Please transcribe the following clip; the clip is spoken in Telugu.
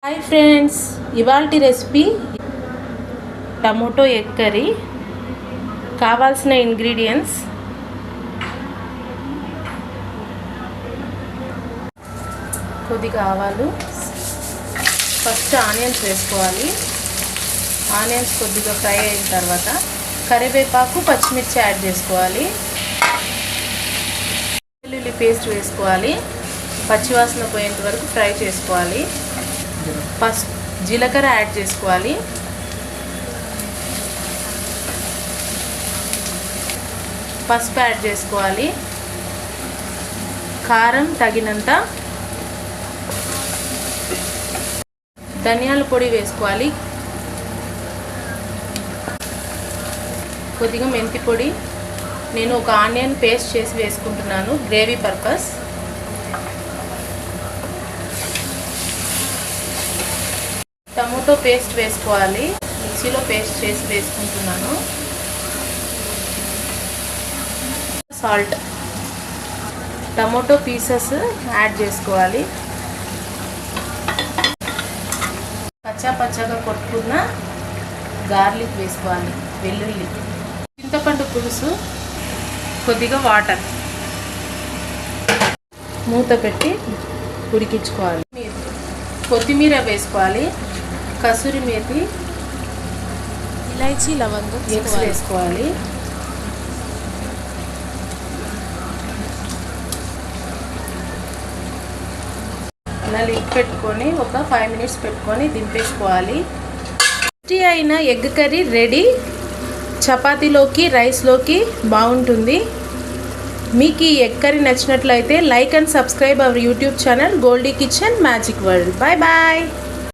హాయ్ ఫ్రెండ్స్, ఇవాల్టి రెసిపీ టమోటో ఎగ్ కర్రీ. కావాల్సిన ఇంగ్రీడియంట్స్: కొద్దిగా ఆవాలు, ఫస్ట్ ఆనియన్స్ వేసుకోవాలి. ఆనియన్స్ కొద్దిగా ఫ్రై అయిన తర్వాత కరివేపాకు, పచ్చిమిర్చి యాడ్ చేసుకోవాలి. వెల్లుల్లి పేస్ట్ వేసుకోవాలి. పచ్చివాసన పోయేంత వరకు ఫ్రై చేసుకోవాలి. జీలకర్ర యాడ్ చేసుకోవాలి. పసుపు యాడ్ చేసుకోవాలి. కారం తగినంత. ధనియాల పొడి వేసుకోవాలి. కొద్దిగా మెంతి పొడి. నేను ఒక ఆనియన్ పేస్ట్ చేసి వేసుకుంటున్నాను గ్రేవీ పర్పస్. టమోటో పేస్ట్ వేసుకోవాలి. మిక్సీలో పేస్ట్ చేసి వేసుకుంటున్నాను. సాల్ట్. టమోటో పీసెస్ యాడ్ చేసుకోవాలి. పచ్చగా కొట్టుకున్న గార్లిక్ వేసుకోవాలి. వెల్లుల్లి, చింతపండు పులుసు, కొద్దిగా వాటర్. మూత పెట్టి ఉడికించుకోవాలి. కొత్తిమీర వేసుకోవాలి. కసూరి మేతి, ఇలాచీ, లవంగం వేసుకోవాలి. ఇలా లిడ్ పెట్టుకొని ఒక 5 minutes పెట్టుకొని దింపేసుకోవాలి. టేస్టీ అయిన ఎగ్ కర్రీ రెడీ. చపాతీలోకి, రైస్లోకి బాగుంటుంది. మీకు ఈ ఎగ్ కర్రీ నచ్చినట్లయితే like and subscribe our YouTube channel Goldie Kitchen Magic World. Bye bye.